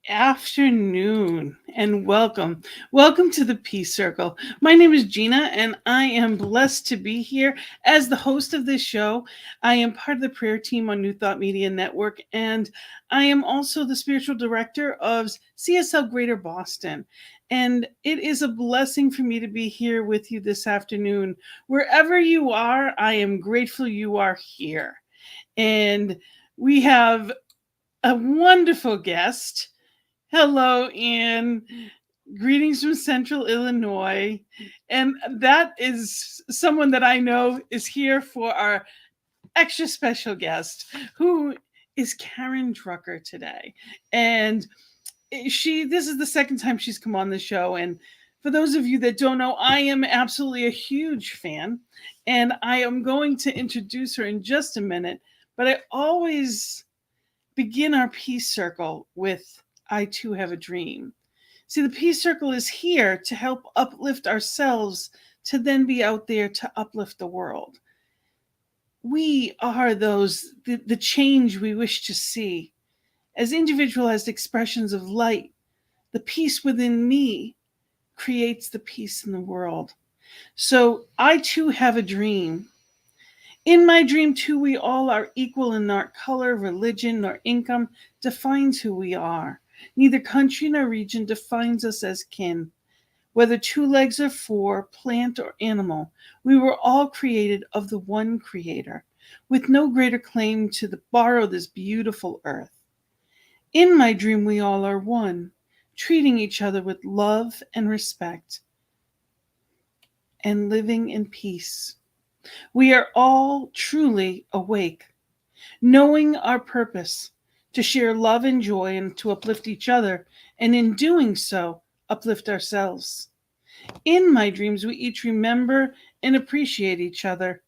afternoon and welcome. Welcome to the Peace Circle. My name is Gina and I am blessed to be here as the host of this show. I am part of the prayer team on New Thought Media Network and I am also the spiritual director of CSL Greater Boston. And it is a blessing for me to be here with you this afternoon. Wherever you are, I am grateful you are here. And we have a wonderful guest. Hello, Anne. Greetings from Central Illinois. And that is someone that I know is here for our extra special guest, who is Karen Drucker today. And this is the second time she's come on the show. And for those of you that don't know, I am absolutely a huge fan. And I am going to introduce her in just a minute. But I always begin our Peace Circle with I Too Have a Dream. See, the Peace Circle is here to help uplift ourselves to then be out there to uplift the world. We are the change we wish to see. As individualized expressions of light, the peace within me creates the peace in the world. So I too have a dream. In my dream, too, we all are equal, and not color, religion, nor income defines who we are. Neither country nor region defines us as kin. Whether 2 legs or 4, plant or animal, we were all created of the one Creator, with no greater claim to borrow this beautiful earth. In my dream, we all are one, treating each other with love and respect, and living in peace. We are all truly awake, knowing our purpose to share love and joy and to uplift each other, and in doing so, uplift ourselves. In my dreams, we each remember and appreciate each other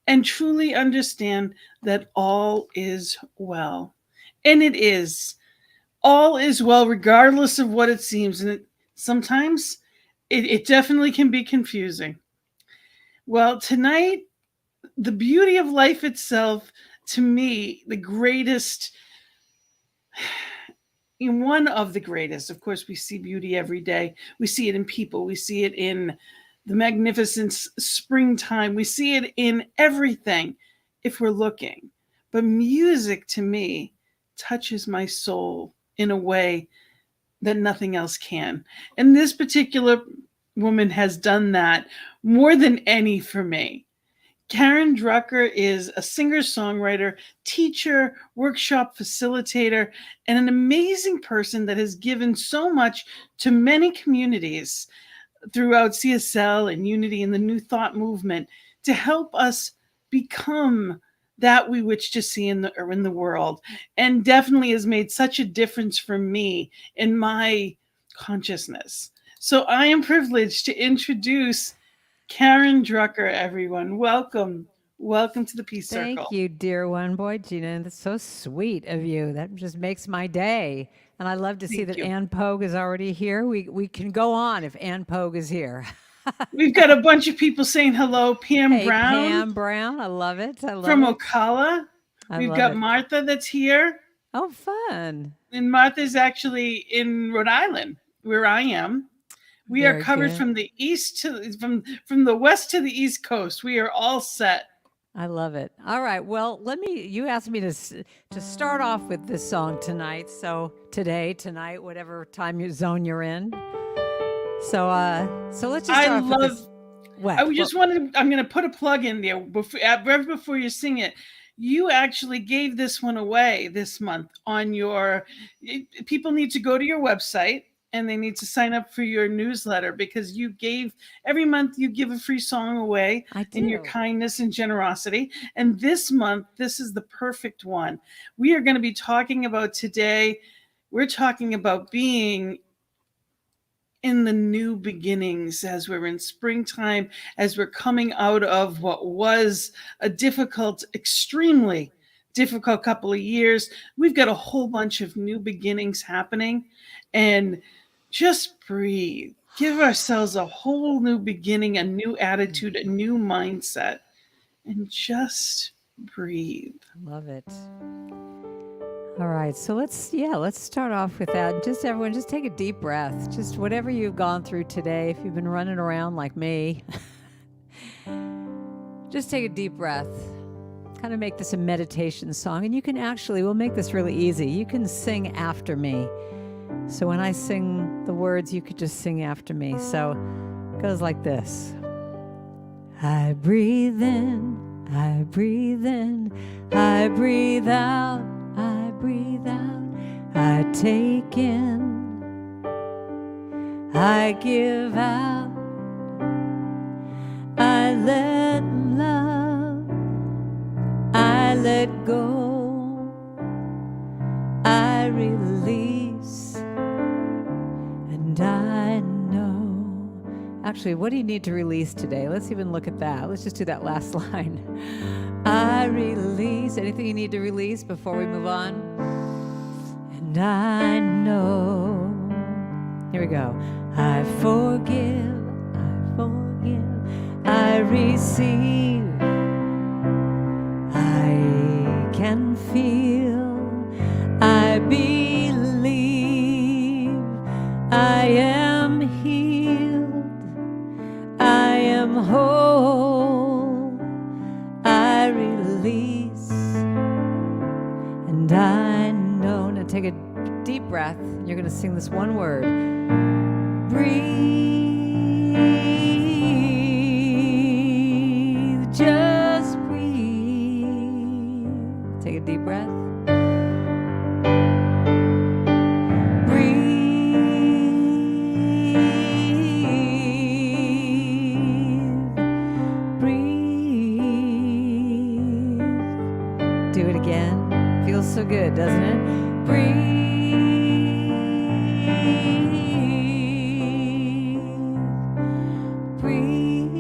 and truly understand that all is well. And it is. All is well, regardless of what it seems. And sometimes it definitely can be confusing. Well, tonight, the beauty of life itself, to me, the greatest, one of the greatest. Of course, we see beauty every day. We see it in people. We see it in the magnificent springtime. We see it in everything if we're looking. But music, to me, touches my soul in a way that nothing else can. And this particular woman has done that more than any for me. Karen Drucker is a singer-songwriter, teacher, workshop facilitator, and an amazing person that has given so much to many communities throughout CSL and Unity and the New Thought movement to help us become that we wish to see in the world, and definitely has made such a difference for me in my consciousness. So I am privileged to introduce Karen Drucker, everyone. Welcome. Welcome to the Peace Circle. Thank you, dear one, boy, Gina. That's so sweet of you. That just makes my day. And I love to see that Ann Pogue is already here. We can go on if Ann Pogue is here. We've got a bunch of people saying hello. Pam Brown. Pam Brown. I love it. I love from it. Ocala. We've got Martha that's here. Oh, fun. And Martha's actually in Rhode Island, where I am. We are covered from the east to from the west to the east coast. We are all set. I love it. All right. Well, you asked me to start off with this song tonight. So tonight, whatever time zone you're in. So let's just start off with this. What? I'm going to put a plug in there right before you sing it. You actually gave this one away this month on people need to go to your website and they need to sign up for your newsletter, because every month you give a free song away in your kindness and generosity. And this month, this is the perfect one. We are going to be talking about today. We're talking about being in the new beginnings as we're in springtime, as we're coming out of what was a extremely difficult couple of years. We've got a whole bunch of new beginnings happening, and just breathe. Give ourselves a whole new beginning, a new attitude, a new mindset, and just breathe. Love it. All right, so let's start off with that. Just everyone, just take a deep breath. Just whatever you've gone through today, if you've been running around like me, just take a deep breath. Kind of make this a meditation song, and you can we'll make this really easy. You can sing after me. So when I sing the words, you could just sing after me. So it goes like this. I breathe in, I breathe in, I breathe out, I breathe out, I take in, I give out, I let love, I let go, I release, and I know. Actually, what do you need to release today? Let's even look at that. Let's just do that last line. I release. Anything you need to release before we move on? And I know. Here we go. I forgive. I forgive. I receive. I can feel. I believe. I am healed. I am whole. I release. And I know. Now take a deep breath. You're going to sing this one word. Breathe. Just breathe. Take a deep breath. So good, doesn't it? Breathe. Breathe.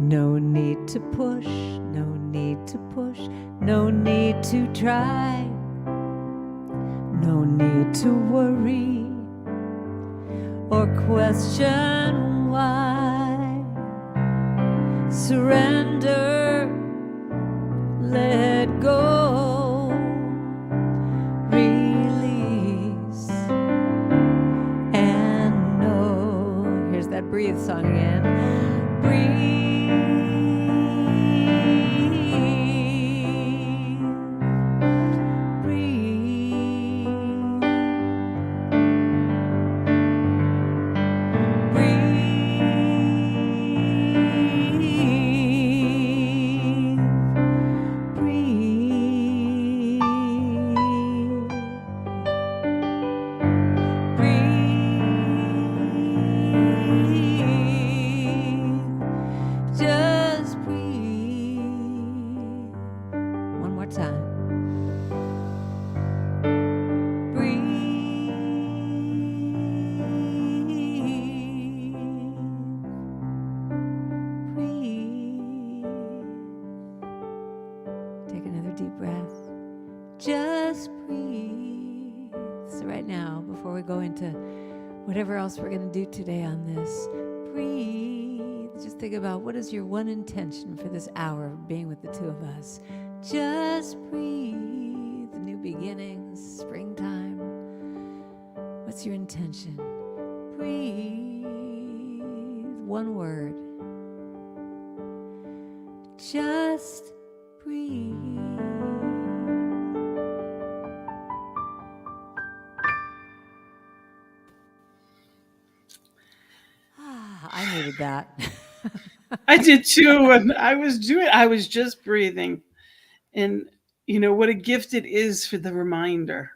No need to push, no need to push, no need to try, no need to worry or question why. Surrender. Let go, release, and know. Here's that breathe song again. Breathe, breathe, breathe. Whatever else we're going to do today on this, breathe. Just think about what is your one intention for this hour of being with the two of us. Just breathe. New beginnings, springtime. What's your intention? Breathe. One word. Just breathe. I needed that. I did too. And I was just breathing. And what a gift it is for the reminder.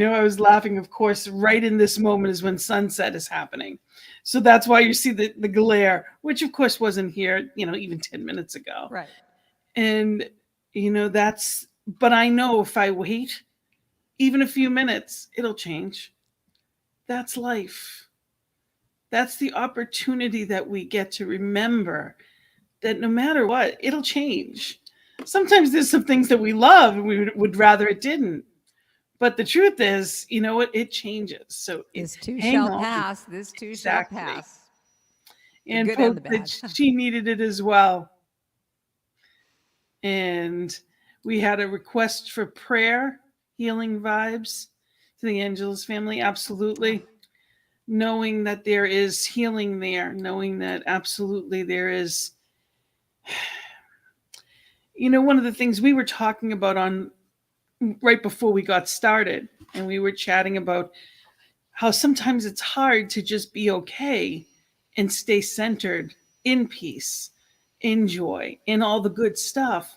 I was laughing, of course, right in this moment is when sunset is happening. So that's why you see the glare, which of course wasn't here, even 10 minutes ago. Right. And, but I know if I wait even a few minutes, it'll change. That's life. That's the opportunity that we get to remember that no matter what, it'll change. Sometimes there's some things that we love and we would rather it didn't. But the truth is, it changes. So this too hang shall on. pass. This too Exactly. shall pass. And good and the bad. she needed it as well. And we had a request for prayer, healing vibes to the Angeles family. Oh, Absolutely. Knowing that there is healing there, knowing that absolutely there is, one of the things we were talking about on right before we got started, and we were chatting about how sometimes it's hard to just be okay and stay centered in peace, in joy, in all the good stuff,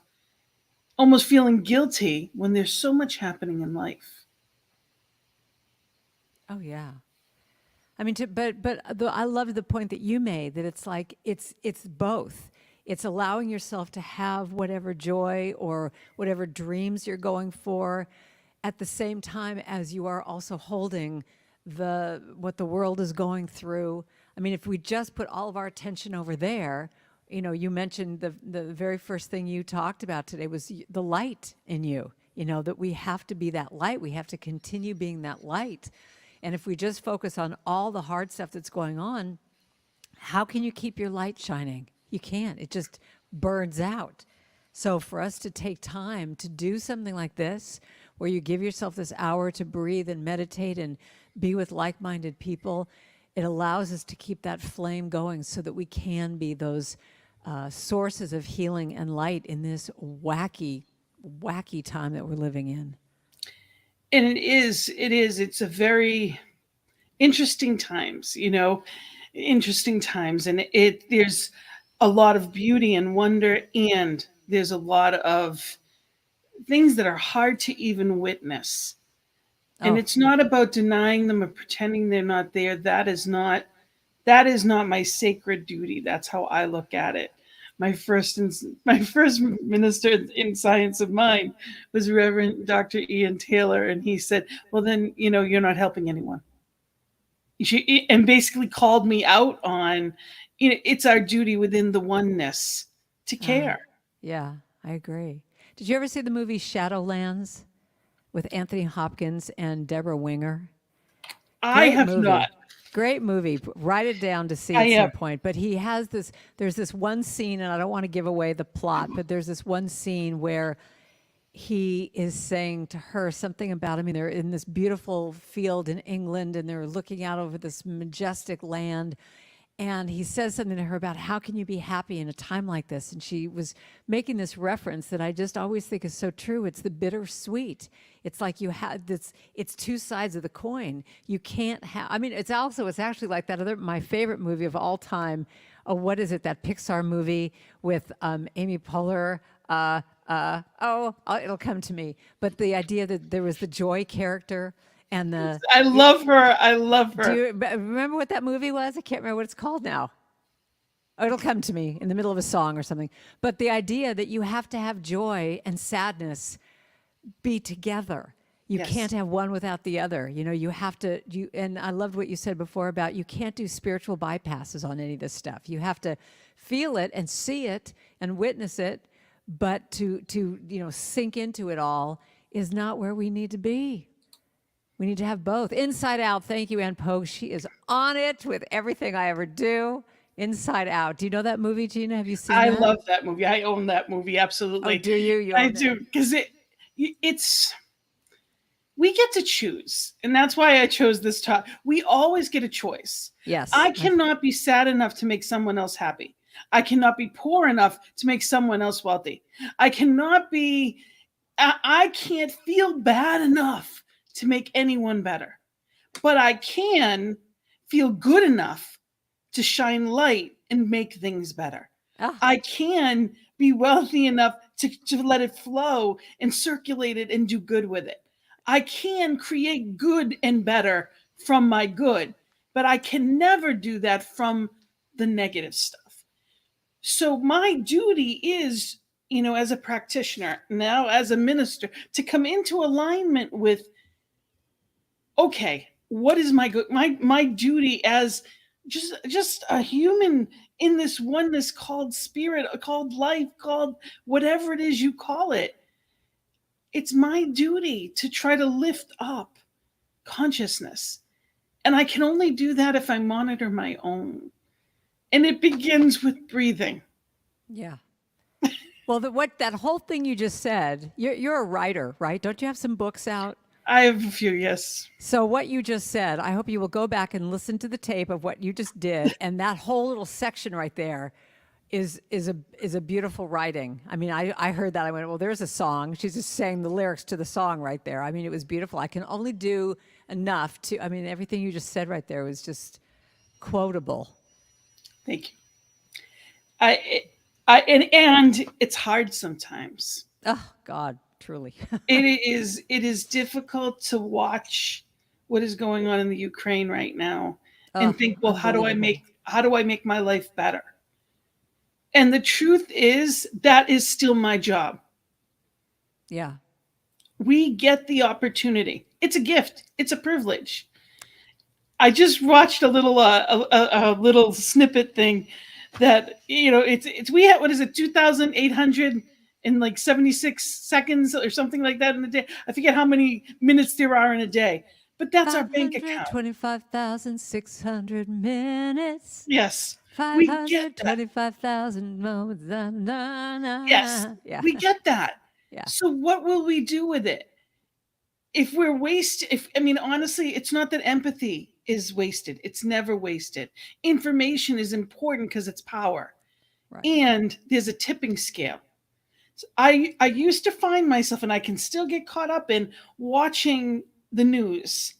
almost feeling guilty when there's so much happening in life. oh yeah. I mean, I love the point that you made that it's like it's both. It's allowing yourself to have whatever joy or whatever dreams you're going for, at the same time as you are also holding the what the world is going through. I mean, if we just put all of our attention over there, you mentioned the very first thing you talked about today was the light in you. That we have to be that light. We have to continue being that light. And if we just focus on all the hard stuff that's going on, how can you keep your light shining? You can't. It just burns out. So for us to take time to do something like this, where you give yourself this hour to breathe and meditate and be with like-minded people, it allows us to keep that flame going so that we can be those sources of healing and light in this wacky, wacky time that we're living in. And it's a very interesting times, interesting times. And there's a lot of beauty and wonder, and there's a lot of things that are hard to even witness. And Oh, it's not about denying them or pretending they're not there. That is not my sacred duty. That's how I look at it. My first minister in science of mind was Reverend Dr. Ian Taylor, and he said, "Well, then you're not helping anyone." And basically called me out on, it's our duty within the oneness to uh, care. yeah, I agree. Did you ever see the movie Shadowlands with Anthony Hopkins and Deborah Winger? I Great have not. movie. Great movie. Write it down to see I at have. some point. But he has this, there's this one scene, and I don't want to give away the plot, but there's this one scene where he is saying to her something about, I mean, they're in this beautiful field in England and they're looking out over this majestic land. And he says something to her about how can you be happy in a time like this? And she was making this reference that I just always think is so true. It's the bittersweet. It's like you had this, it's two sides of the coin. You can't have, I mean, it's actually like that other, my favorite movie of all time. What is it? That Pixar movie with Amy Poehler. It'll come to me. But the idea that there was the joy character and the, I love her. I love do her. you remember what that movie was? I can't remember what it's called now. Oh, it'll come to me in the middle of a song or something. But the idea that you have to have joy and sadness be together. You Yes. can't have one without the other. You have to and I loved what you said before about you can't do spiritual bypasses on any of this stuff. You have to feel it and see it and witness it, but to sink into it all is not where we need to be. We need to have both. Inside Out. Thank you, Ann Pogue. She is on it with everything I ever do. Inside Out. Do you know that movie, Gina? Have you seen I that? love that movie. I own that movie Oh, absolutely. do you? You I own it? do, because it's we get to choose, and that's why I chose this topic. We always get a choice. Yes. I cannot be sad enough to make someone else happy. I cannot be poor enough to make someone else wealthy. I cannot be. I can't feel bad enough to make anyone better, but I can feel good enough to shine light and make things better. Ah, I can be wealthy enough to let it flow and circulate it and do good with it. I can create good and better from my good, but I can never do that from the negative stuff. So my duty is, as a practitioner, now as a minister, to come into alignment with, okay, what is my duty as just a human in this oneness called spirit, called life, called whatever it is you call it. It's my duty to try to lift up consciousness, and I can only do that if I monitor my own. And it begins with breathing. yeah. Well, that whole thing you just said, you're a writer, right? Don't you have some books out? I have a few, yes. So what you just said, I hope you will go back and listen to the tape of what you just did, and that whole little section right there is a beautiful writing. I mean, I heard that. I went, well, there's a song. She's just saying the lyrics to the song right there. I mean, it was beautiful. I can only do enough to. I mean, everything you just said right there was just quotable. Thank you. And it's hard sometimes. Oh God, truly. It is difficult to watch what is going on in the Ukraine right now and think, well, how do I make my life better? And the truth is that is still my job. Yeah. We get the opportunity. It's a gift. It's a privilege. I just watched a little snippet thing that, it's we had, what is it, 2,876 seconds or something like that in a day. I forget how many minutes there are in a day, but that's our bank account. 25,600 minutes. Yes. 525,000 moments. Yes. Yeah. We get that. Yeah. So what will we do with it? If we're honestly, it's not that empathy is wasted. It's never wasted. Information is important because it's power. Right. And there's a tipping scale. So I used to find myself, and I can still get caught up in watching the news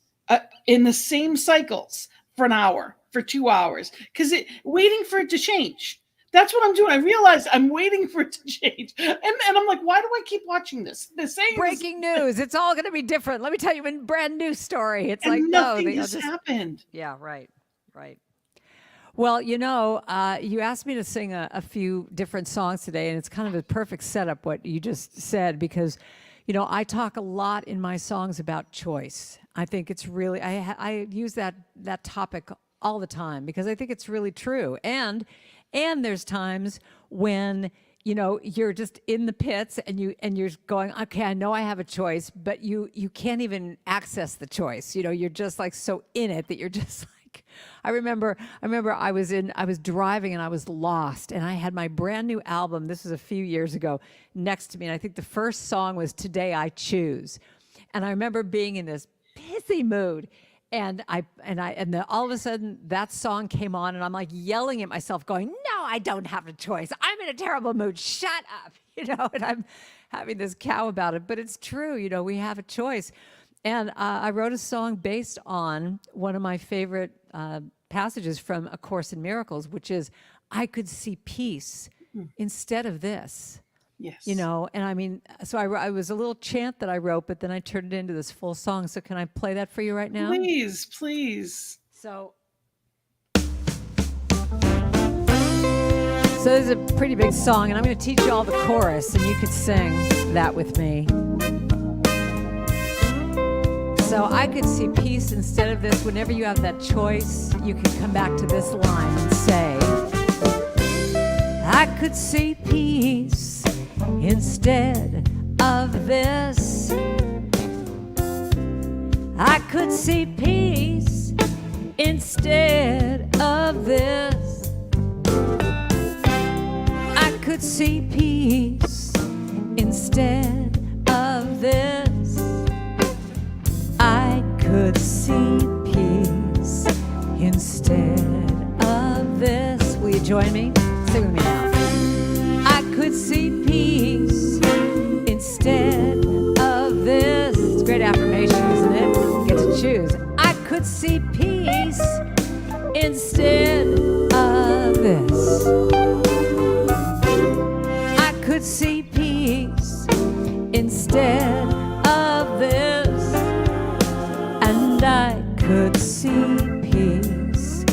in the same cycles for an hour, for 2 hours, because waiting for it to change. That's what I'm doing. I realize I'm waiting for it to change. And I'm like, why do I keep watching this? The same breaking news. It's all going to be different. Let me tell you a brand new story. It's like, nothing has happened. Yeah, right. Well, you asked me to sing a few different songs today, and it's kind of a perfect setup what you just said, because, I talk a lot in my songs about choice. I think it's really, I use that topic all the time because I think it's really true. And there's times when, you're just in the pits and you're going, okay, I know I have a choice, but you can't even access the choice. You're just like so in it that you're just like, I remember I was driving and I was lost, and I had my brand new album. This was a few years ago next to me. And I think the first song was Today I Choose. And I remember being in this pissy mood. And all of a sudden that song came on, and I'm like yelling at myself going, no, I don't have a choice. I'm in a terrible mood. Shut up. And I'm having this cow about it, but it's true. We have a choice. And I wrote a song based on one of my favorite passages from A Course in Miracles, which is, I could see peace instead of this. Yes. And I mean, so I was a little chant that I wrote, but then I turned it into this full song. So can I play that for you right now? Please. So this is a pretty big song, and I'm going to teach you all the chorus, and you could sing that with me. So I could see peace instead of this. Whenever you have that choice, you can come back to this line and say, I could see peace instead of this. I could see peace instead of this. I could see peace instead of this. I could see peace instead of this. Will you join me? Sing with me now. I could see peace instead of this. It's a great affirmation, isn't it? You get to choose. I could see peace instead of this. I could see peace instead of this. And I could see peace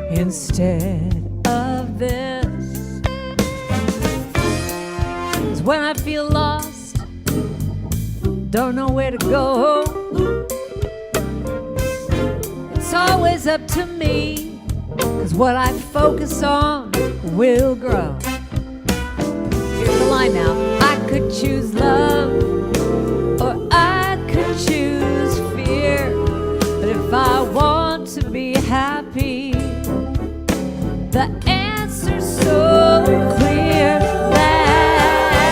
instead of this. 'Cause when I feel lost, don't know where to go, it's always up to me, 'cause what I focus on will grow. Here's the line now. I could choose love, or I could choose fear. But if I want to be happy, the answer's so clear that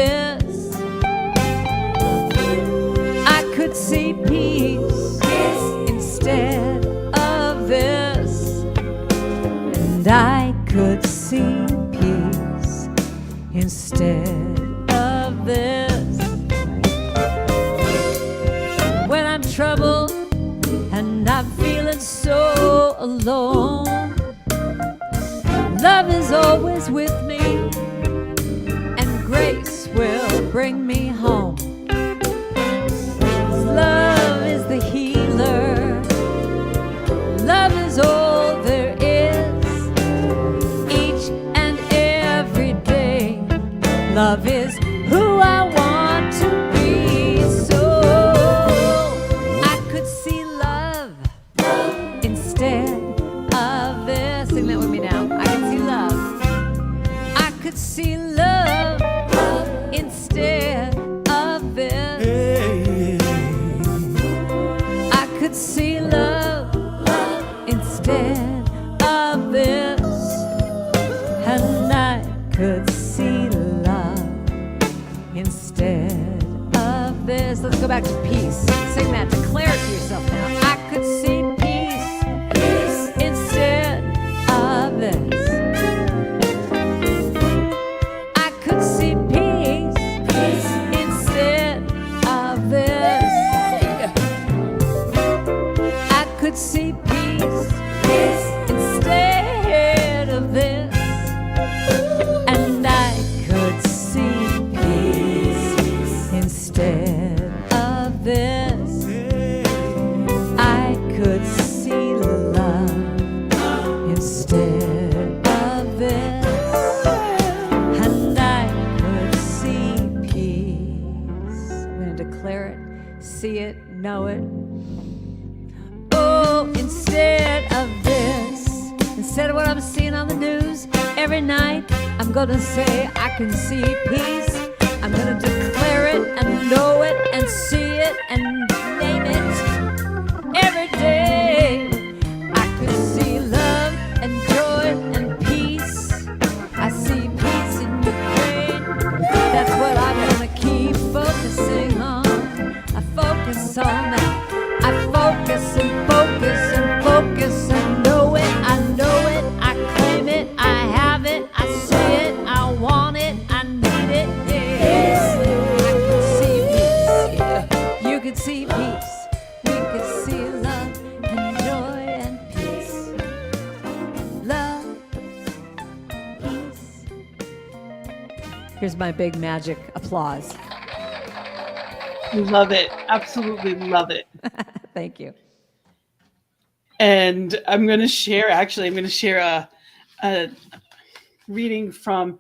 this, I could see peace instead of this, and I could see peace instead of this. When I'm troubled and I'm feeling so alone, love is always with me, and grace will bring me home. Love is the healer. Love is all there is. Each and every day, love is who I want to be. So I could see love instead of this. Sing that with me now. I can see love. I could see love instead of this. I could see love instead of this, and I could see love instead of this. Let's go back to peace. Sing that. Declare it to yourself now. I could see peace instead of this. I could see peace instead of this. I could see peace instead of this, and I could see peace instead of this. I could see love instead of this, and I could see peace. I'm going to declare it, see it, know it. Oh, instead of this, instead of what I'm seeing on the news every night, I'm gonna say I can see peace. I'm gonna declare it and know it and see it and name it every day. I could see love and joy and peace. I see peace in Ukraine. That's what I'm gonna keep focusing on. I focus on that. I focus and focus and focus and know it. I know it. I claim it. I have it. I see it. I want it. I need it. Yes. I could see peace. Yeah. You could see peace. We could see love and joy and peace. Love, peace. Here's my big magic applause. Love it. Absolutely love it. Thank you. And I'm going to share a reading from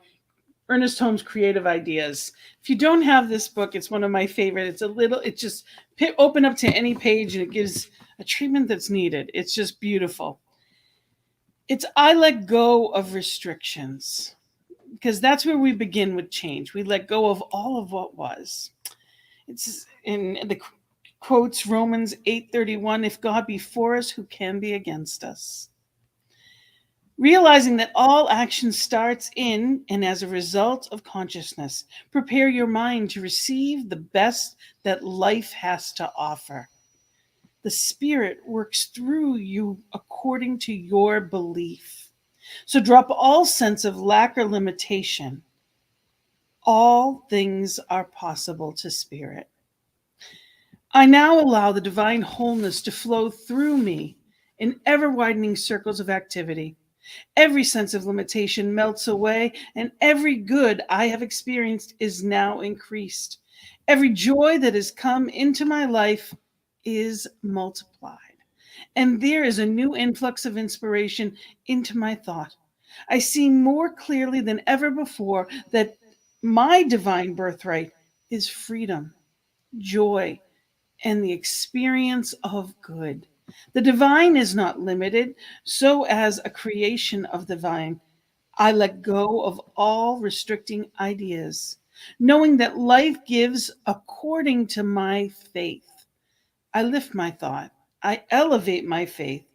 Ernest Holmes' Creative Ideas. If you don't have this book, it's one of my favorite. It just open up to any page and it gives a treatment that's needed. It's just beautiful. It's I let go of restrictions, because that's where we begin with change. We let go of all of what was. It's in the quotes Romans 8:31, if God be for us, who can be against us? Realizing that all action starts in and as a result of consciousness, prepare your mind to receive the best that life has to offer. The Spirit works through you according to your belief. So drop all sense of lack or limitation. All things are possible to Spirit. I now allow the divine wholeness to flow through me in ever-widening circles of activity. Every sense of limitation melts away, and every good I have experienced is now increased. Every joy that has come into my life is multiplied, and there is a new influx of inspiration into my thought. I see more clearly than ever before that my divine birthright is freedom, joy, and the experience of good. The divine is not limited, so as a creation of the divine, I let go of all restricting ideas, knowing that life gives according to my faith. I lift my thought, I elevate my faith,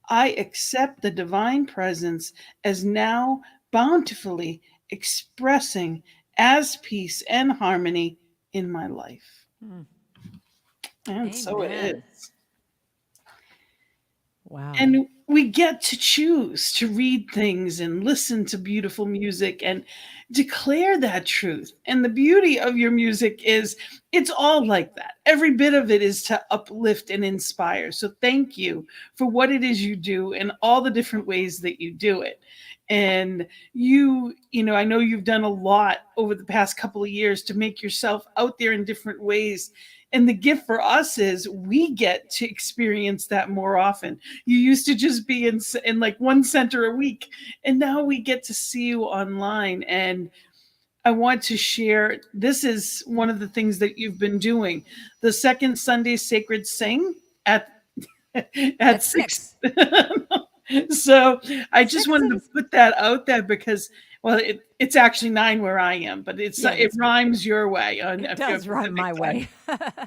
I accept the divine presence as now bountifully expressing as peace and harmony in my life. Mm. And so it Amen. is. Wow. And we get to choose to read things and listen to beautiful music and declare that truth. And the beauty of your music is it's all like that. Every bit of it is to uplift and inspire. So thank you for what it is you do and all the different ways that you do it. And I know you've done a lot over the past couple of years to make yourself out there in different ways. And the gift for us is we get to experience that more often. You used to just be in like one center a week, and now we get to see you online. And I want to share, this is one of the things that you've been doing, the second Sunday Sacred Sing at at At 6. 6. So I just 6 wanted and to put that out there because, well, it's actually 9 where I am, but yeah, it rhymes your way on it if you're does rhyme Pacific my time. way.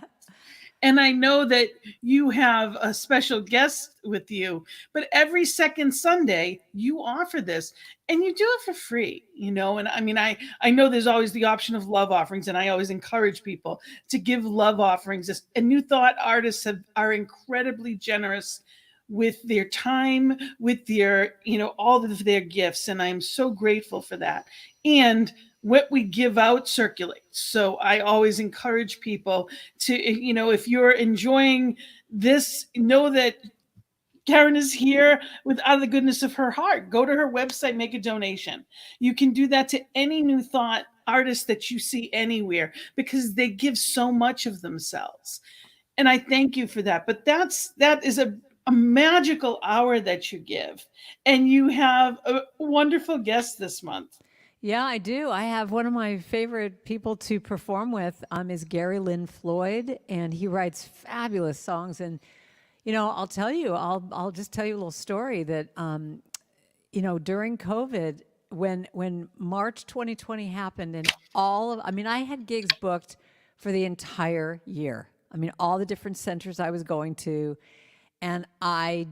And I know that you have a special guest with you, but every second Sunday you offer this and you do it for free, And I mean, I know there's always the option of love offerings, and I always encourage people to give love offerings. And New Thought artists are incredibly generous with their time, with their, all of their gifts. And I'm so grateful for that. And what we give out circulates. So I always encourage people to, if you're enjoying this, know that Karen is here with out of the goodness of her heart. Go to her website, make a donation. You can do that to any New Thought artist that you see anywhere because they give so much of themselves. And I thank you for that. But that is a magical hour that you give. And you have a wonderful guest this month. Yeah, I do. I have one of my favorite people to perform with is Gary Lynn Floyd, and he writes fabulous songs. And I'll tell you, I'll just tell you a little story that during COVID, when March 2020 happened, and I had gigs booked for the entire year. I mean, all the different centers I was going to, and I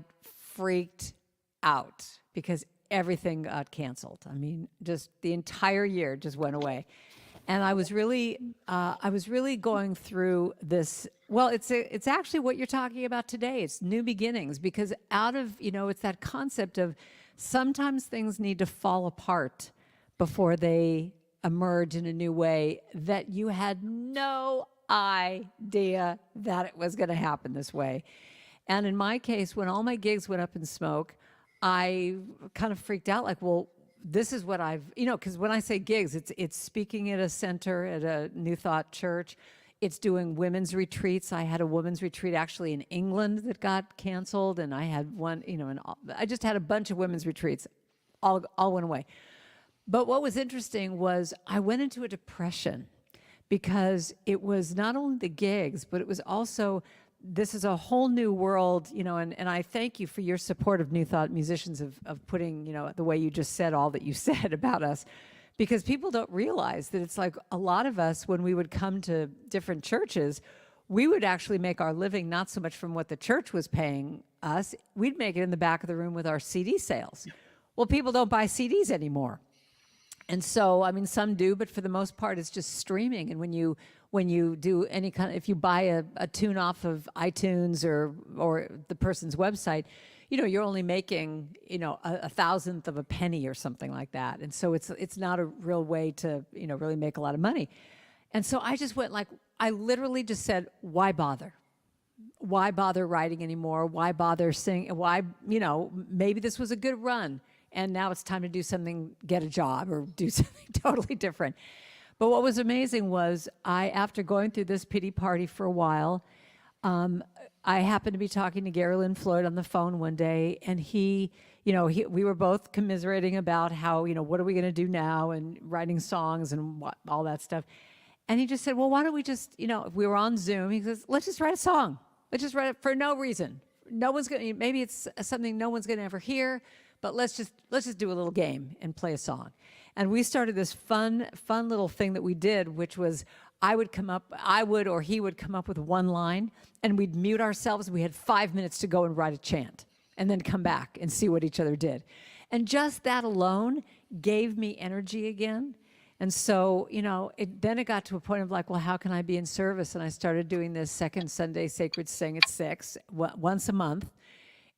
freaked out because everything got canceled. I mean, just the entire year just went away. And I was really going through this. Well, it's actually what you're talking about today. It's new beginnings, because out of, it's that concept of sometimes things need to fall apart before they emerge in a new way that you had no idea that it was going to happen this way. And in my case, when all my gigs went up in smoke, I kind of freaked out, like, well, this is what I've, because when I say gigs, it's speaking at a center, at a New Thought church. It's doing women's retreats. I had a women's retreat actually in England that got canceled, and I had one, and I just had a bunch of women's retreats, all went away. But what was interesting was I went into a depression because it was not only the gigs, but it was also, this is a whole new world, and I thank you for your support of New Thought musicians of putting, the way you just said all that you said about us, because people don't realize that it's like a lot of us, when we would come to different churches, we would actually make our living not so much from what the church was paying us, we'd make it in the back of the room with our CD sales. Well, people don't buy CDs anymore. And so, I mean, some do, but for the most part, it's just streaming. And when you do any kind of, if you buy a tune off of iTunes or the person's website, you're only making, a thousandth of a penny or something like that. And so it's not a real way to, really make a lot of money. And so I just went I literally just said, why bother? Why bother writing anymore? Why bother singing? Why, maybe this was a good run, and now it's time to do something, get a job or do something totally different. But what was amazing was after going through this pity party for a while, I happened to be talking to Gary Lynn Floyd on the phone one day, and we were both commiserating about how, what are we going to do now, and writing songs and all that stuff. And he just said, well, why don't we just, if we were on Zoom, he says, let's just write a song. Let's just write it for no reason. No one's going to, maybe it's something no one's going to ever hear, but let's just do a little game and play a song. And we started this fun little thing that we did, which was I would or he would come up with one line, and we'd mute ourselves. We had 5 minutes to go and write a chant, and then come back and see what each other did. And just that alone gave me energy again. And so, then it got to a point of like, well, how can I be in service? And I started doing this second Sunday Sacred Sing at 6, once a month.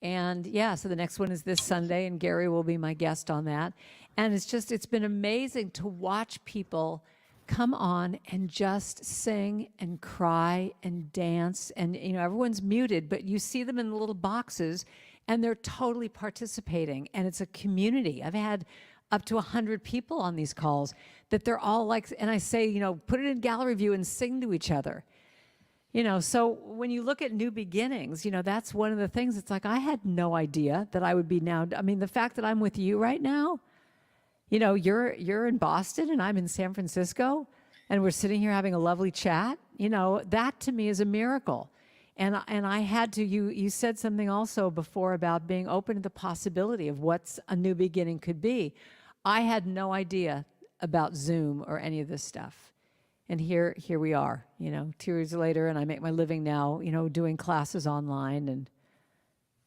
And yeah, so the next one is this Sunday, and Gary will be my guest on that. And it's been amazing to watch people come on and just sing and cry and dance. And, everyone's muted, but you see them in the little boxes and they're totally participating. And it's a community. I've had up to 100 people on these calls that they're all like, and I say, put it in gallery view and sing to each other. So when you look at new beginnings, that's one of the things. It's like, I had no idea that I would be now. I mean, the fact that I'm with you right now, you're in Boston and I'm in San Francisco and we're sitting here having a lovely chat, that to me is a miracle. And I had to, you said something also before about being open to the possibility of what's a new beginning could be. I had no idea about Zoom or any of this stuff. And here we are, 2 years later, and I make my living now, doing classes online and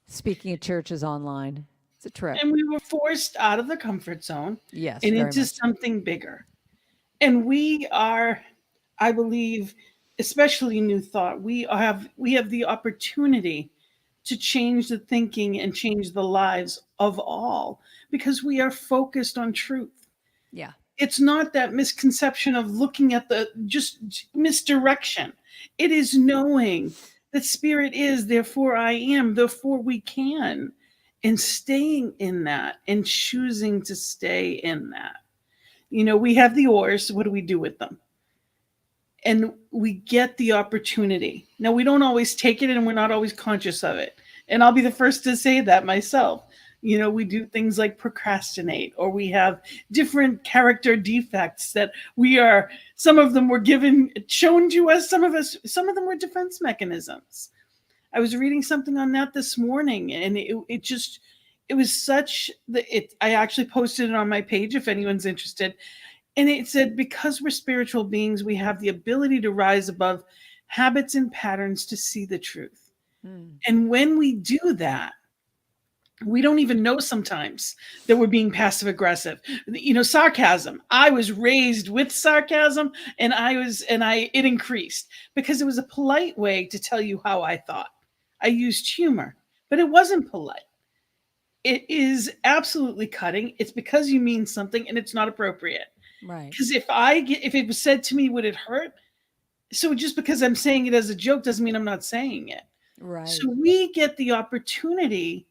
speaking at churches online. It's a trip. And we were forced out of the comfort zone, Yes, and very into much. something bigger. And we are, I believe, especially New Thought, we have the opportunity to change the thinking and change the lives of all, because we are focused on truth. Yeah. It's not that misconception of looking at the just misdirection. It is knowing that spirit is, therefore I am, therefore we can, and staying in that and choosing to stay in that. We have the oars. What do we do with them? And we get the opportunity. Now, we don't always take it and we're not always conscious of it. And I'll be the first to say that myself. We do things like procrastinate, or we have different character defects that some of them were shown to us, some of them were defense mechanisms. I was reading something on that this morning, and it was I actually posted it on my page if anyone's interested. And it said, because we're spiritual beings, we have the ability to rise above habits and patterns to see the truth. And when we do that, we don't even know sometimes that we're being passive aggressive. Sarcasm. I was raised with sarcasm, and it increased because it was a polite way to tell you how I thought. I used humor, but it wasn't polite. It is absolutely cutting. It's because you mean something and it's not appropriate. Right. Because if it was said to me, would it hurt? So just because I'm saying it as a joke doesn't mean I'm not saying it. Right. So we get the opportunity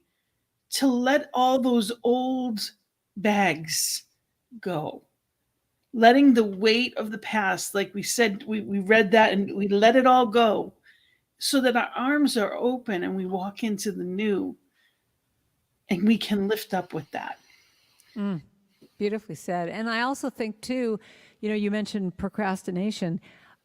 to let all those old bags go. Letting the weight of the past, like we said, we read that and we let it all go so that our arms are open and we walk into the new and we can lift up with that. Beautifully said. And I also think too, you mentioned procrastination.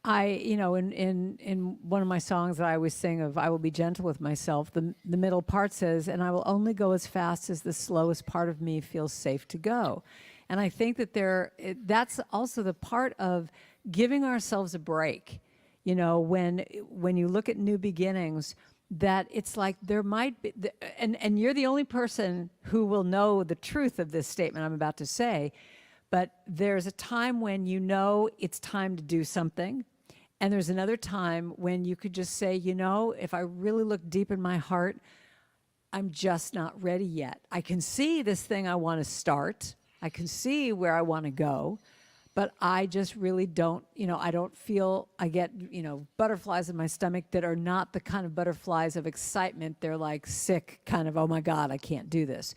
In one of my songs that I always sing of I will be gentle with myself, the middle part says, and I will only go as fast as the slowest part of me feels safe to go. And I think that that's also the part of giving ourselves a break. When you look at new beginnings, that it's like there might be, and you're the only person who will know the truth of this statement I'm about to say, but there's a time when it's time to do something. And there's another time when you could just say, if I really look deep in my heart, I'm just not ready yet. I can see this thing I want to start. I can see where I want to go, but I just really don't, I don't feel, I get, butterflies in my stomach that are not the kind of butterflies of excitement. They're like sick kind of, oh my God, I can't do this.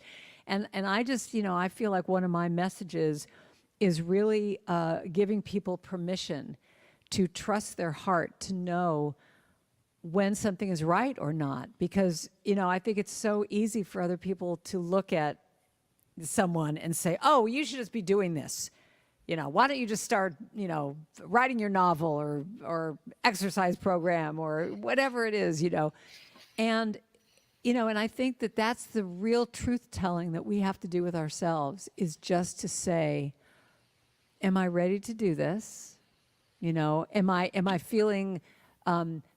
And I just, I feel like one of my messages is really giving people permission to trust their heart, to know when something is right or not. Because, I think it's so easy for other people to look at someone and say, oh, you should just be doing this. Why don't you just start, writing your novel or exercise program or whatever it is, And, and I think that that's the real truth telling that we have to do with ourselves, is just to say, am I ready to do this? Am I feeling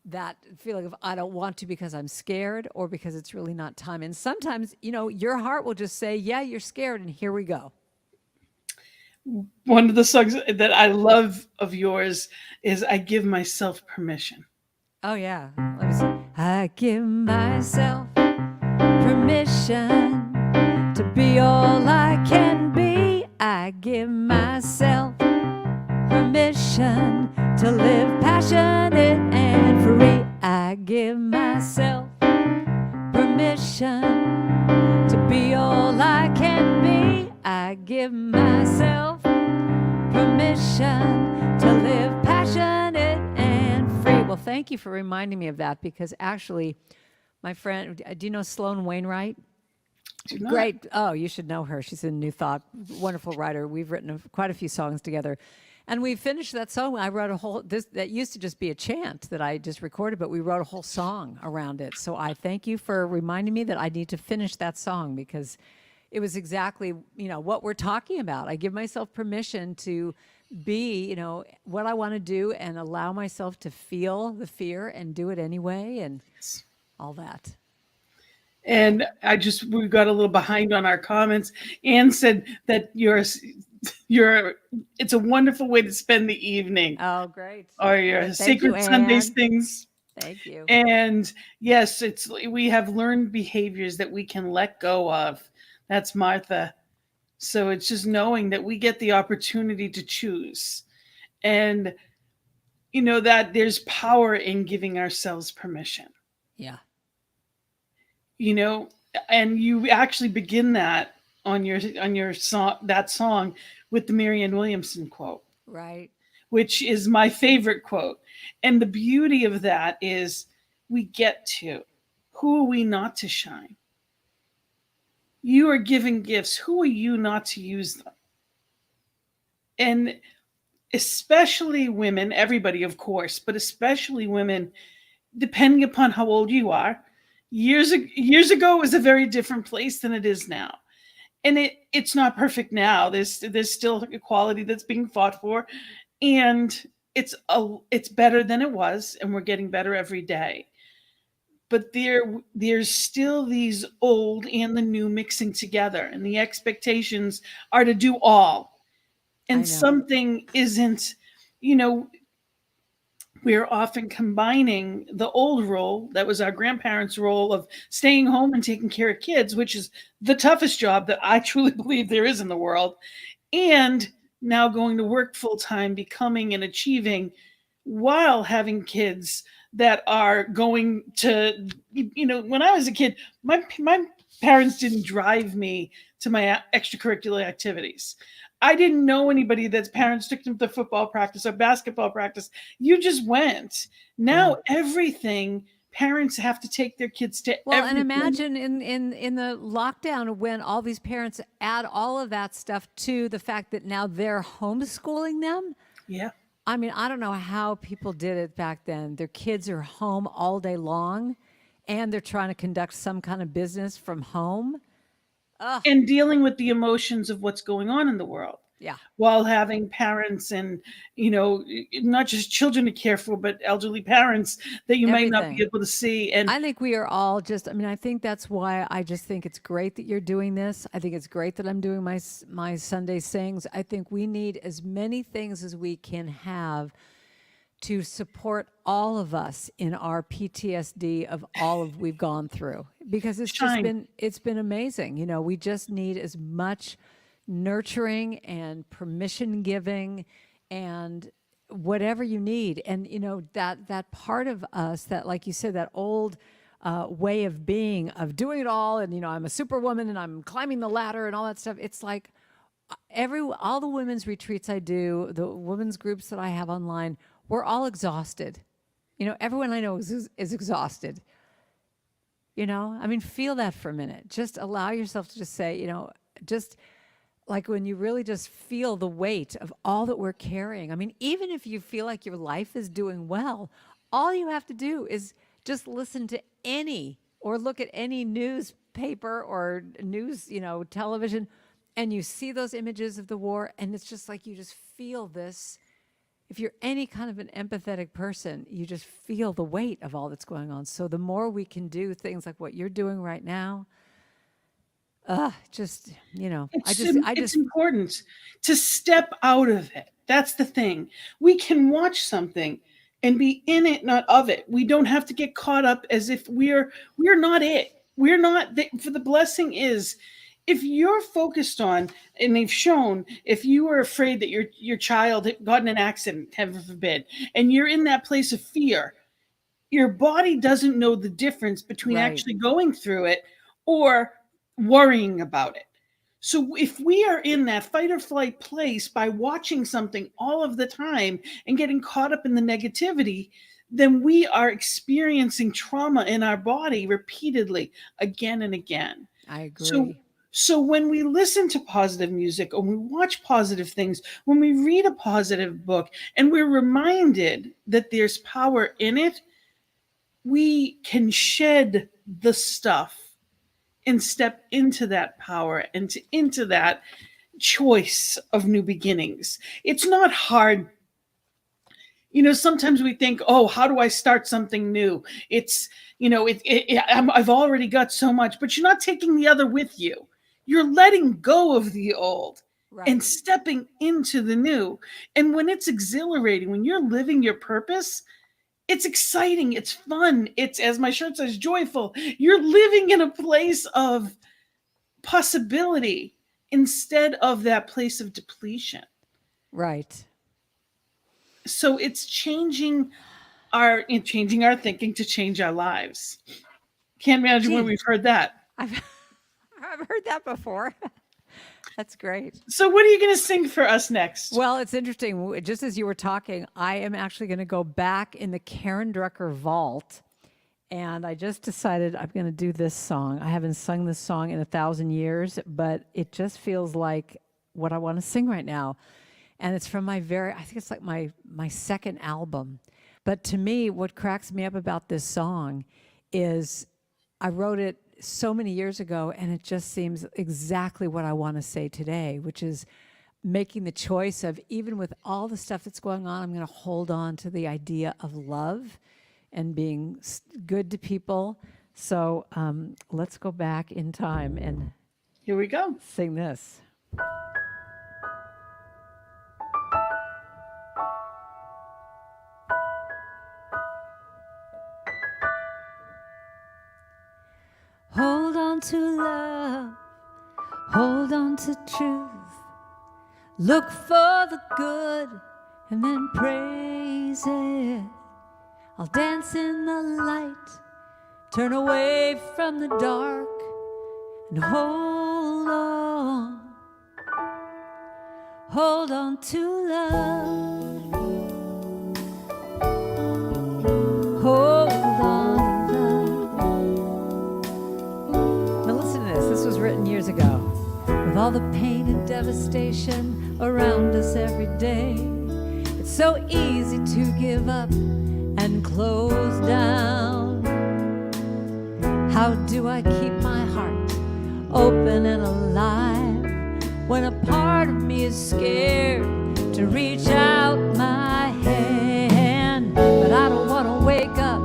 that feeling of I don't want to because I'm scared, or because it's really not time? And sometimes, your heart will just say, yeah, you're scared, and here we go. One of the songs that I love of yours is I Give Myself Permission. Oh, yeah. Let me see. I give myself permission to be all I can be. I give myself permission to live passionate and free. I give myself permission to be all I can be. I give myself permission to live passionate and free. Well, thank you for reminding me of that, because actually, my friend, do you know Sloan Wainwright? Do not. Great. Oh, you should know her. She's in New Thought, wonderful writer. We've written quite a few songs together. And we finished that song. I wrote a whole, that used to just be a chant that I just recorded, but we wrote a whole song around it. So I thank you for reminding me that I need to finish that song, because it was exactly, what we're talking about. I give myself permission to be, what I want to do, and allow myself to feel the fear and do it anyway, and all that. And we got a little behind on our comments. Anne said that it's a wonderful way to spend the evening, Oh, great. or your Thank you, sacred Sundays Anne. things. Thank you. And yes, we have learned behaviors that we can let go of. That's Martha. So it's just knowing that we get the opportunity to choose. And that there's power in giving ourselves permission. Yeah. you know and you actually begin that on your song with the Marianne Williamson quote, Right. which is my favorite quote. And the beauty of that is, we get to, who are we not to shine? You are given gifts. Who are you not to use them? And especially women, everybody of course, but especially women, depending upon how old you are. Years ago was a very different place than it is now. And it's not perfect now. There's still equality that's being fought for, and it's better than it was, and we're getting better every day. But there's still these old and the new mixing together, and the expectations are to do all. I know. And something isn't, you know, we're often combining the old role that was our grandparents' role of staying home and taking care of kids, which is the toughest job that I truly believe there is in the world, and now going to work full time, becoming and achieving while having kids that are going to, when I was a kid, my parents didn't drive me to my extracurricular activities. I didn't know anybody that's parents took them to football practice or basketball practice. You just went. Now everything, parents have to take their kids to Well, everything. and imagine in the lockdown, when all these parents add all of that stuff to the fact that now they're homeschooling them. Yeah. I mean, I don't know how people did it back then. Their kids are home all day long, and they're trying to conduct some kind of business from home. And dealing with the emotions of what's going on in the world. Yeah. While having parents and, not just children to care for, but elderly parents that you might not be Everything. able to see. And I think we are all just, I think that's why I just think it's great that you're doing this. I think it's great that I'm doing my Sunday sings. I think we need as many things as we can have to support all of us in our PTSD of all of we've gone through, because it's been amazing. We just need as much nurturing and permission giving and whatever you need. And that part of us that, like you said, that old way of being, of doing it all, and I'm a superwoman and I'm climbing the ladder and all that stuff. It's like all the women's retreats I do, the women's groups that I have online, we're all exhausted. Everyone I know is exhausted. Feel that for a minute. Just allow yourself to just say, just like when you really just feel the weight of all that we're carrying. Even if you feel like your life is doing well, all you have to do is just listen to or look at any newspaper or news, television, and you see those images of the war, and it's just like you just feel this. If you're any kind of an empathetic person, you just feel the weight of all that's going on. So the more we can do things like what you're doing right now, Just, you know, It's important to step out of it. That's the thing. We can watch something and be in it, not of it. We don't have to get caught up as if we're not it. We're not the, for the blessing is if you're focused on, and they've shown, if you are afraid that your child got in an accident, heaven forbid, and you're in that place of fear, your body doesn't know the difference between right, actually going through it or worrying about it. So if we are in that fight or flight place by watching something all of the time and getting caught up in the negativity, then we are experiencing trauma in our body repeatedly again and again. I So agree. so when we listen to positive music or we watch positive things, when we read a positive book and we're reminded that there's power in it, we can shed the stuff and step into that power and into that choice of new beginnings. It's not hard. Sometimes we think, oh, how do I start something new? It's, I've already got so much, but you're not taking the other with you. You're letting go of the old and Right. stepping into the new. And when it's exhilarating, when you're living your purpose, it's exciting, it's fun, it's, as my shirt says, joyful. You're living in a place of possibility instead of that place of depletion. Right. So it's changing our thinking to change our lives. Can't imagine when Gee, we've heard that. I've I've heard that before. That's great. So what are you going to sing for us next? Well, it's interesting. Just as you were talking, I am actually going to go back in the Karen Drucker vault, and I just decided I'm going to do this song. I haven't sung this song in 1,000 years, but it just feels like what I want to sing right now. And it's from I think it's like my second album. But to me, what cracks me up about this song is I wrote it so many years ago, and it just seems exactly what I want to say today, which is making the choice of, even with all the stuff that's going on, I'm going to hold on to the idea of love and being good to people. So let's go back in time and Here we go. sing this. Hold on to love, hold on to truth. Look for the good and then praise it. I'll dance in the light, turn away from the dark, and hold on. Hold on to love. Hold on to love. Now listen to this. This was written years ago. With all the pain and devastation around us every day, it's so easy to give up and close down. How do I keep my heart open and alive when a part of me is scared to reach out my hand? But I don't want to wake up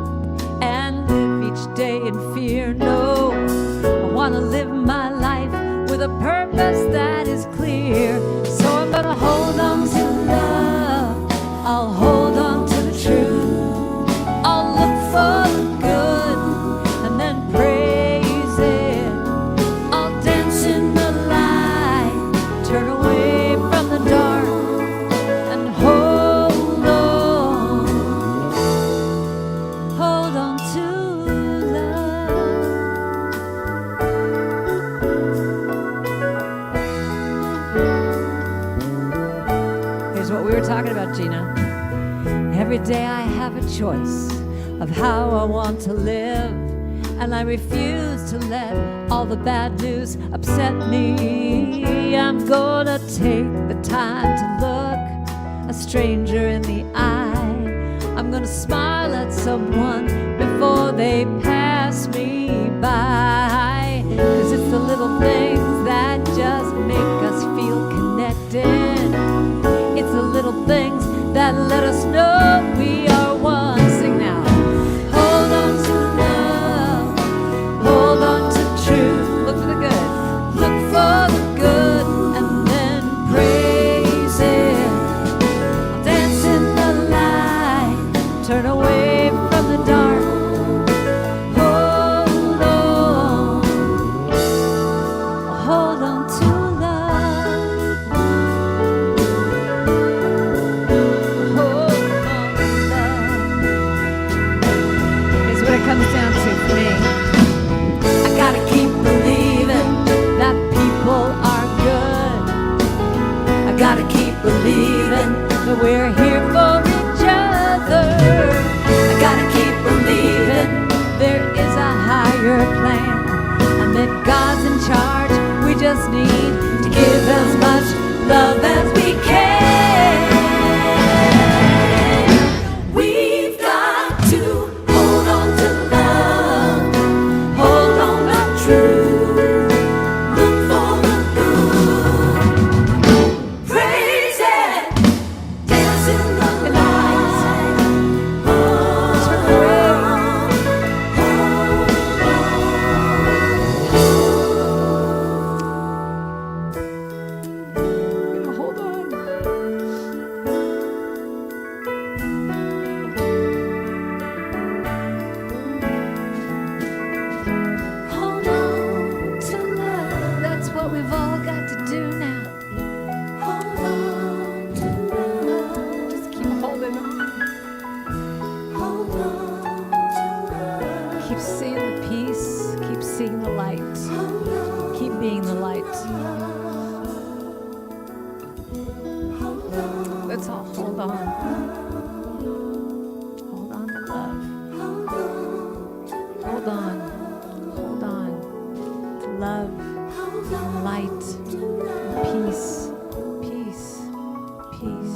and live each day in fear. No, I want to live my life with a purpose that is clear. So I'm gonna hold on to love, I'll hold on to the truth, I'll look for the good and then praise it. I'll dance in the light, turn away from the dark, and hold on to love. Here's what we were talking about, Gina. Every day I have a choice of how I want to live, and I refuse to let all the bad news upset me. I'm gonna take the time to look a stranger in the eye. I'm gonna smile at someone before they pass me by. 'Cause it's the little things that just make us feel connected. It's the little things that let us know we are one. Sing now. Hold on to love, hold on to truth. Look for the good. turn away from the dark. Hold on. Hold on to love. Hold on to love. Here's what it comes down to for me. I gotta keep believing that people are good. I gotta keep believing that we're here for each other. I gotta keep believing there is a higher plan, and that God's in charge. We just need to give as much love as we can. We've got to hold on to love, hold on to truth, look for the good, praise it, dance in the light, turn away, hold on. Hold on to love. That's what we've all got to do now. Hold on to love. Just keep holding on. Hold on to love. Keep seeing the peace. Keep seeing the light. Keep being the light. Let's all hold on. Hold on to love. Hold on. Hold on to love, and light, and peace, peace, peace, peace.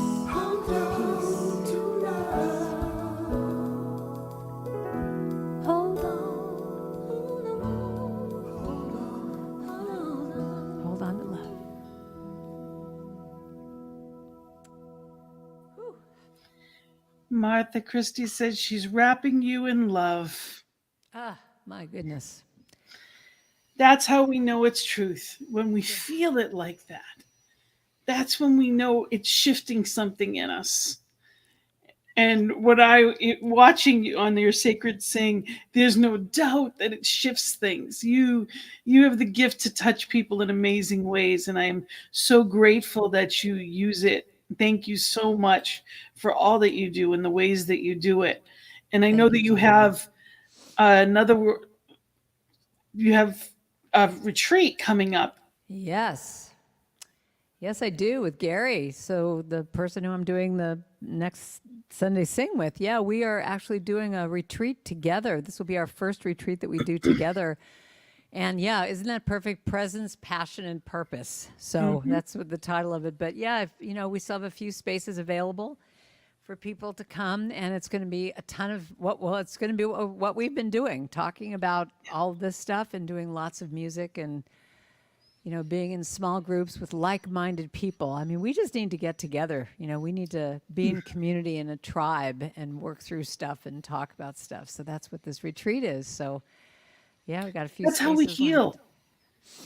Hold on. Hold on to love. Whew. Martha Christie says she's wrapping you in love. Ah, my goodness. That's how we know it's truth. When we feel it like that, that's when we know it's shifting something in us. And watching you on your sacred sing, there's no doubt that it shifts things. You have the gift to touch people in amazing ways, and I am so grateful that you use it. Thank you so much for all that you do and the ways that you do it. And I know Thank that you, you Gina. have another you have a retreat coming up. Yes. Yes, I do with Gary. So the person who I'm doing the next Sunday Sing with, yeah, we are actually doing a retreat together. This will be our first retreat that we do together. And yeah, isn't that perfect? Presence, passion, and purpose. So that's what the title of it. But yeah, we still have a few spaces available for people to come, and it's going to be a ton of it's going to be what we've been doing, talking about all this stuff and doing lots of music and being in small groups with like-minded people. I mean, we just need to get together. We need to be in community in a tribe and work through stuff and talk about stuff. So that's what this retreat is. So yeah, we got a few That's how we spaces left. heal.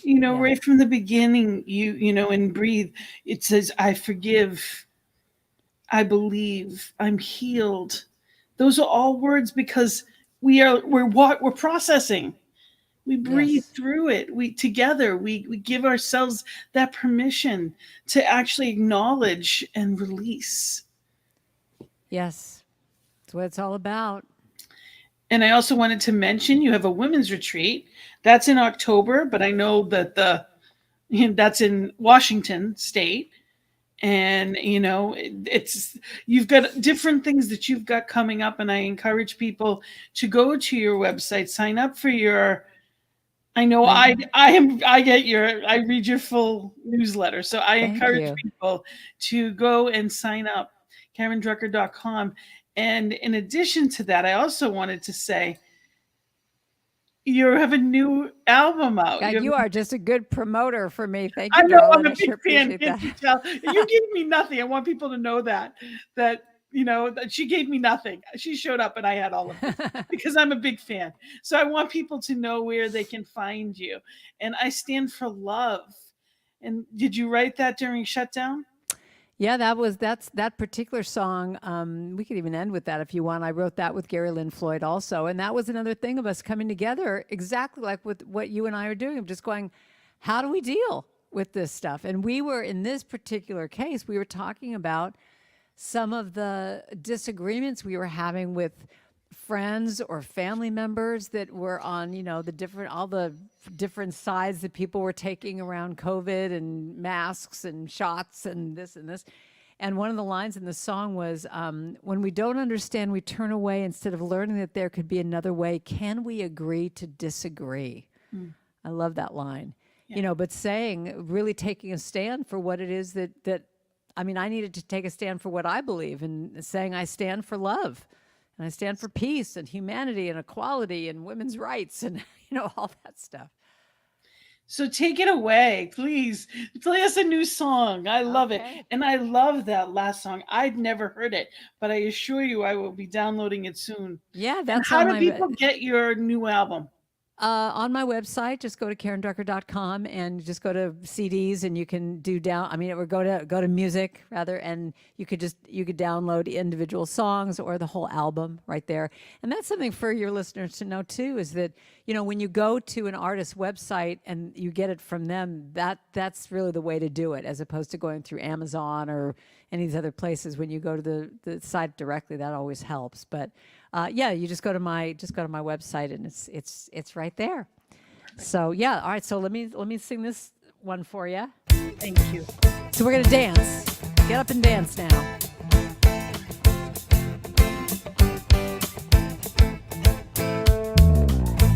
Yeah. Right from the beginning, and breathe. It says, I forgive, I believe, I'm healed. Those are all words because we're processing. We breathe Yes. through it. We give ourselves that permission to actually acknowledge and release. Yes. That's what it's all about. And I also wanted to mention you have a women's retreat. That's in October, but I know that that's in Washington State. And it's you've got different things that you've got coming up, and I encourage people to go to your website, sign up for your I know I read your full newsletter. So I Thank encourage you. people to go and sign up, karendrucker.com. And in addition to that, I also wanted to say you have a new album out. God, you are just a good promoter for me. Thank I you, know I'm darling. a I big sure fan. appreciate Can't that. you tell? You gave me nothing. I want people to know that that she gave me nothing. She showed up and I had all of this because I'm a big fan. So I want people to know where they can find you. And I stand for love. And did you write that during shutdown? Yeah, that particular song. We could even end with that if you want. I wrote that with Gary Lynn Floyd also, and that was another thing of us coming together, exactly like with what you and I are doing. Of just going, how do we deal with this stuff? And we were in this particular case, we were talking about some of the disagreements we were having with friends or family members that were on, all the different sides that people were taking around COVID and masks and shots and this and this. And one of the lines in the song was, when we don't understand, we turn away instead of learning that there could be another way. Can we agree to disagree? I love that line. Yeah. But really taking a stand for what it is that I needed to take a stand for what I believe, and saying I stand for love. And I stand for peace and humanity and equality and women's rights and, all that stuff. So take it away, please. Play us a new song. I love it. And I love that last song. I'd never heard it, but I assure you I will be downloading it sown. Yeah, that's how do people get your new album? On my website, just go to karendrucker.com and just go to CDs, and you can go to music rather, and you could download individual songs or the whole album right there. And that's something for your listeners to know too, is that, when you go to an artist's website and you get it from them, that's really the way to do it, as opposed to going through Amazon or any of these other places. When you go to the site directly, that always helps. But you just go to my website, and it's right there. So yeah, all right. So let me sing this one for you. Thank you. So we're gonna dance. Get up and dance now.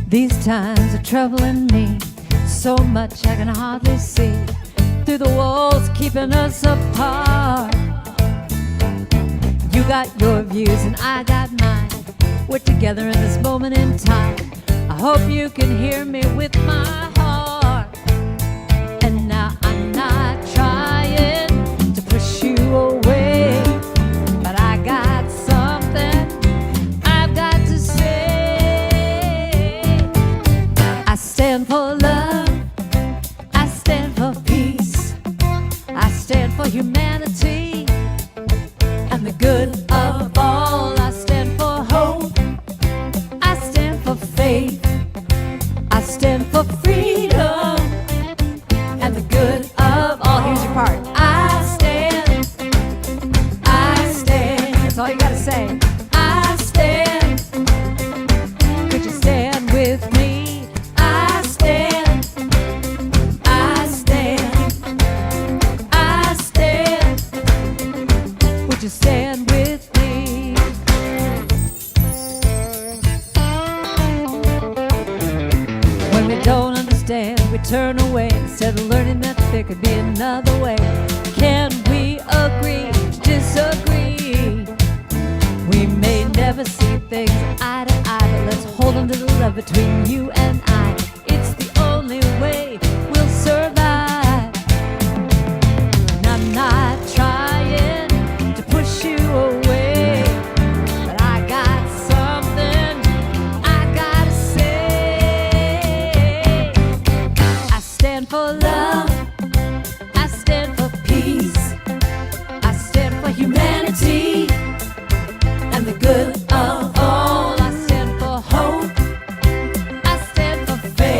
These times are troubling me so much I can hardly see through the walls keeping us apart. You got your views and I got mine. We're together in this moment in time. I hope you can hear me with my heart. And now I'm not trying to push you away, but I got something I've got to say. I stand for love, I stand for peace, I stand for humanity and the good of all. I stand for hope, I stand for faith, I stand for freedom and the good of all. Here's your part. I stand, that's all you gotta say. I stand, could you stand with me? I stand, I stand, I stand, would you stand with me? When we don't understand, we turn away instead of learning that there could be another way. Can we agree to disagree? We may never see things eye to eye, but let's hold on to the love between you and I. It's the only way we'll survive. And I'm not trying to push you away, but I got something I gotta say. I stand for love, I stand for peace, I stand for humanity and the good of all. I stand for hope, I stand for faith,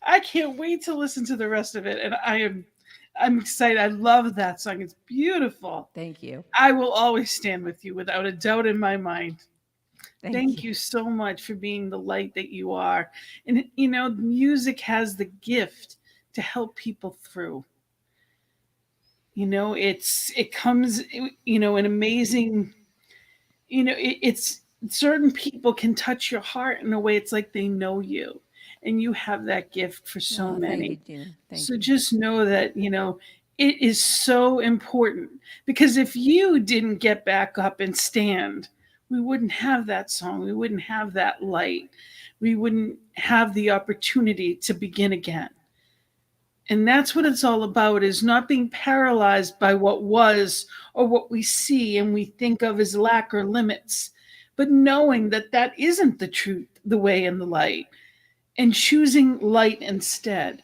I can't wait to listen to the rest of it. And I'm excited. I love that song. It's beautiful. Thank you. I will always stand with you without a doubt in my mind. Thank Thank you. you so much for being the light that you are. And music has the gift to help people through. It comes in amazing, it's certain people can touch your heart in a way it's like they know you. And you have that gift for so Oh, thank you, many. Gina. Thank So you. just know that, it is so important, because if you didn't get back up and stand, we wouldn't have that song. We wouldn't have that light. We wouldn't have the opportunity to begin again. And that's what it's all about, is not being paralyzed by what was or what we see and we think of as lack or limits, but knowing that that isn't the truth, the way, and the light, and choosing light instead.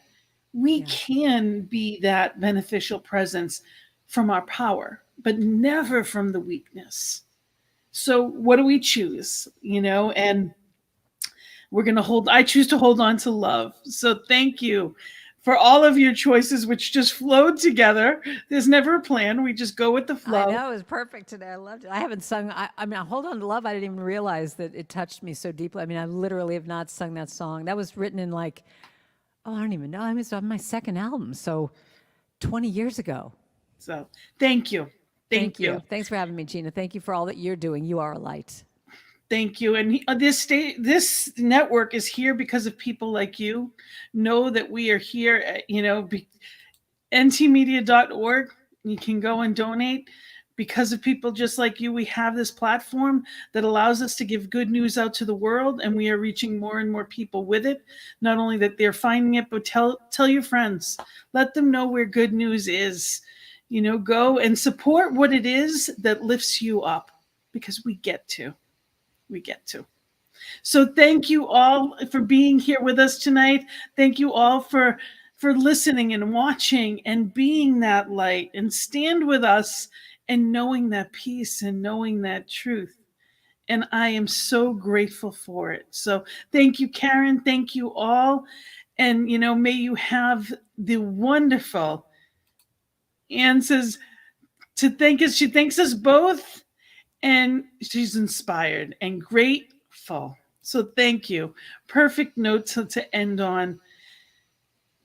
We Yeah. can be that beneficial presence from our power, but never from the weakness. So, what do we choose? And I choose to hold on to love. So, thank you for all of your choices, which just flowed together. There's never a plan, we just go with the I flow. know it was perfect today. I loved it. I haven't sung. I mean, Hold On to Love. I didn't even realize that it touched me so deeply. I mean, I literally have not sung that song. That was written in like, oh, I don't even know. I mean, it's on my second album, so 20 years ago. So, thank you. Thank Thank you. you. Thanks for having me, Gina. Thank you for all that you're doing. You are a light. Thank you. And this network is here because of people like you. Know that we are here at, ntmedia.org. You can go and donate. Because of people just like you, we have this platform that allows us to give good news out to the world, and we are reaching more and more people with it. Not only that they're finding it, but tell your friends. Let them know where good news is. Go and support what it is that lifts you up, because we get to. We get to. So thank you all for being here with us tonight. Thank you all for listening and watching and being that light, and stand with us and knowing that peace and knowing that truth. And I am so grateful for it. So thank you, Karen. Thank you all. And may you have the wonderful Anne says to thank us. She thanks us both, and she's inspired and grateful. So thank you. Perfect note to end on.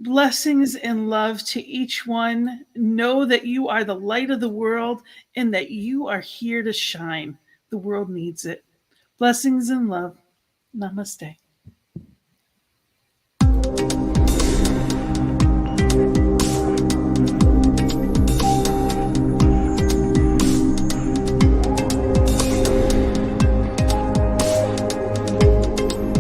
Blessings and love to each one. Know that you are the light of the world, and that you are here to shine. The world needs it. Blessings and love. Namaste.